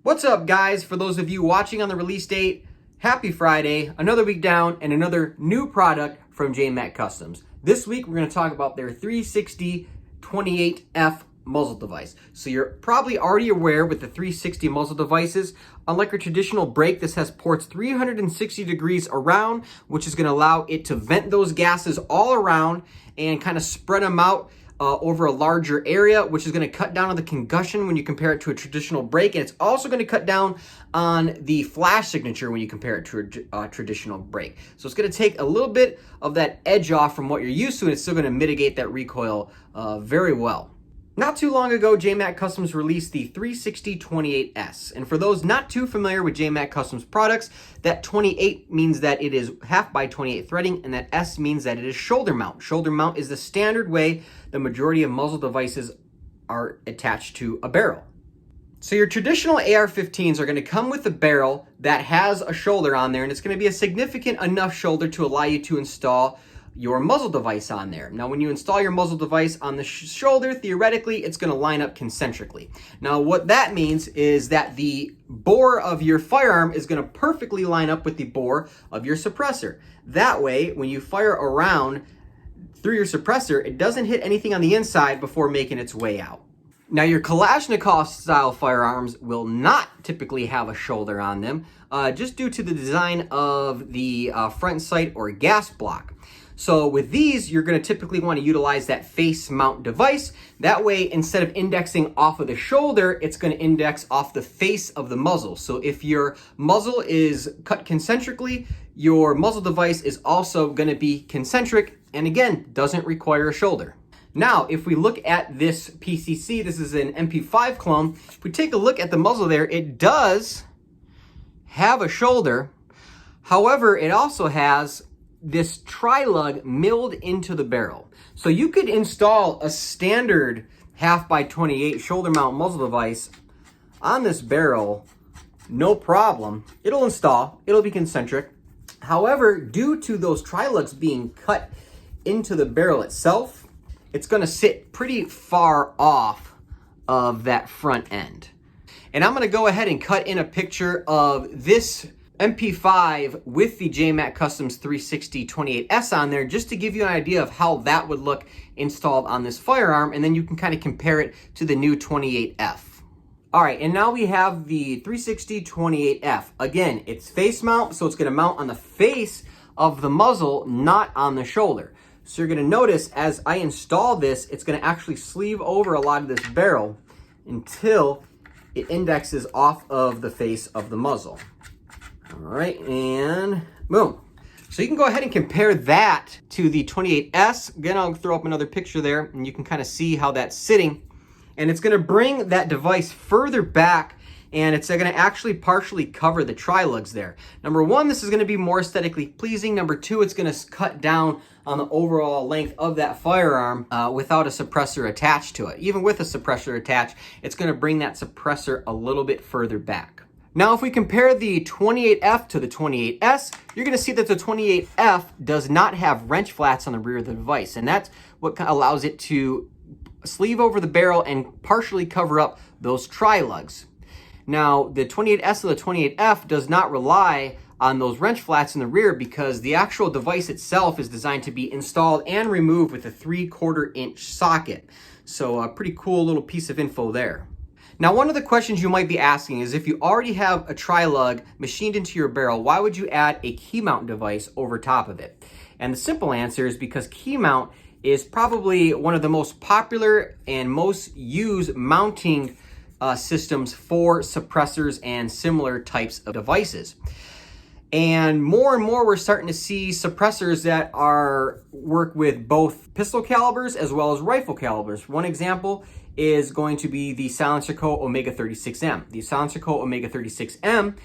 What's up, guys? For those of you watching on the release date, happy Friday, another week down and another new product from JMAC Customs. This week we're going to talk about their 360 28F muzzle device. So you're probably already aware with the 360 muzzle devices, unlike a traditional brake, this has ports 360 degrees around, which is going to allow it to vent those gases all around and kind of spread them out over a larger area, which is going to cut down on the combustion when you compare it to a traditional brake. And it's also going to cut down on the flash signature when you compare it to a traditional brake. So it's going to take a little bit of that edge off from what you're used to, and it's still going to mitigate that recoil very well. Not too long ago, JMAC Customs released the 360 28S. And for those not too familiar with JMAC Customs products, that 28 means that it is half by 28 threading, and that S means that it is shoulder mount. Shoulder mount is the standard way the majority of muzzle devices are attached to a barrel. So your traditional AR-15s are going to come with a barrel that has a shoulder on there, and it's going to be a significant enough shoulder to allow you to install your muzzle device on there. Now, when you install your muzzle device on the shoulder, theoretically, it's going to line up concentrically. Now, what that means is that the bore of your firearm is going to perfectly line up with the bore of your suppressor. That way, when you fire around through your suppressor, it doesn't hit anything on the inside before making its way out. Now, your Kalashnikov style firearms will not typically have a shoulder on them, just due to the design of the front sight or gas block. So with these, you're going to typically want to utilize that face mount device. That way, instead of indexing off of the shoulder, it's going to index off the face of the muzzle. So if your muzzle is cut concentrically, your muzzle device is also going to be concentric, and again, doesn't require a shoulder. Now, if we look at this PCC, this is an MP5 clone. If we take a look at the muzzle there, it does have a shoulder. However, it also has this tri-lug milled into the barrel. So you could install a standard half by 28 shoulder mount muzzle device on this barrel, no problem. It'll install, it'll be concentric. However, due to those tri-lugs being cut into the barrel itself, it's going to sit pretty far off of that front end. And I'm going to go ahead and cut in a picture of this MP5 with the JMAC Customs 360 28S on there, just to give you an idea of how that would look installed on this firearm, and then you can kind of compare it to the new 28F. All right, and now we have the 360 28F. Again, it's face mount, so it's going to mount on the face of the muzzle, not on the shoulder. So you're going to notice as I install this, it's going to actually sleeve over a lot of this barrel until it indexes off of the face of the muzzle. All right, and boom. So you can go ahead and compare that to the 28S. Again, I'll throw up another picture there, and you can kind of see how that's sitting. And it's going to bring that device further back, and it's going to actually partially cover the tri-lugs there. Number one, this is going to be more aesthetically pleasing. Number two, it's going to cut down on the overall length of that firearm without a suppressor attached to it. Even with a suppressor attached, it's going to bring that suppressor a little bit further back. Now, if we compare the 28F to the 28S, you're going to see that the 28F does not have wrench flats on the rear of the device, and that's what allows it to sleeve over the barrel and partially cover up those tri-lugs. Now, the 28S or the 28F does not rely on those wrench flats in the rear because the actual device itself is designed to be installed and removed with a 3/4 inch socket. So a pretty cool little piece of info there. Now, one of the questions you might be asking is, if you already have a tri-lug machined into your barrel, why would you add a KeyMount device over top of it? And the simple answer is because KeyMount is probably one of the most popular and most used mounting systems for suppressors and similar types of devices. And more we're starting to see suppressors that work with both pistol calibers as well as rifle calibers. One example is going to be the Silencer Co. Omega 36M. The Silencer Co. Omega 36M,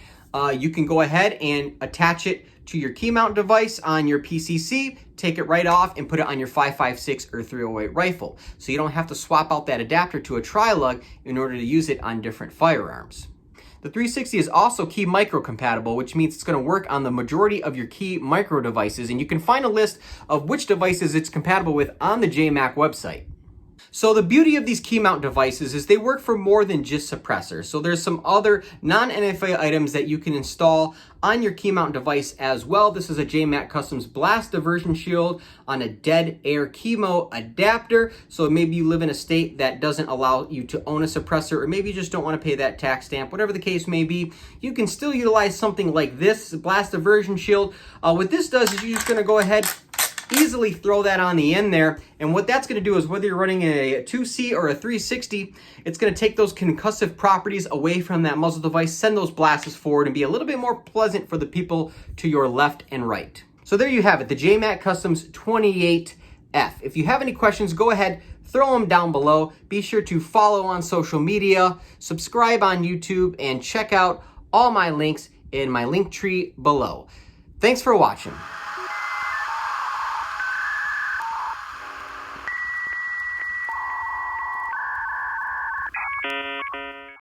you can go ahead and attach it to your KeyMount device on your PCC, take it right off and put it on your 5.56 or 308 rifle. So you don't have to swap out that adapter to a tri-lug in order to use it on different firearms. The 360 is also Key Micro compatible, which means it's going to work on the majority of your Key Micro devices, and you can find a list of which devices it's compatible with on the JMAC website. So the beauty of these KeyMount devices is they work for more than just suppressors. So there's some other non-NFA items that you can install on your KeyMount device as well. This is a JMAC Custom's blast diversion shield on a dead air KeyMount adapter. So maybe you live in a state that doesn't allow you to own a suppressor, or maybe you just don't want to pay that tax stamp, whatever the case may be. You can still utilize something like this blast diversion shield. What this does is you're just going to go ahead, easily throw that on the end there, and what that's going to do is whether you're running a 2C or a 360, it's going to take those concussive properties away from that muzzle device, send those blasts forward, and be a little bit more pleasant for the people to your left and right. So there you have it, the JMAC Customs 28F. If you have any questions, go ahead, throw them down below. Be sure to follow on social media, subscribe on YouTube, and check out all my links in my link tree below. Thanks for watching.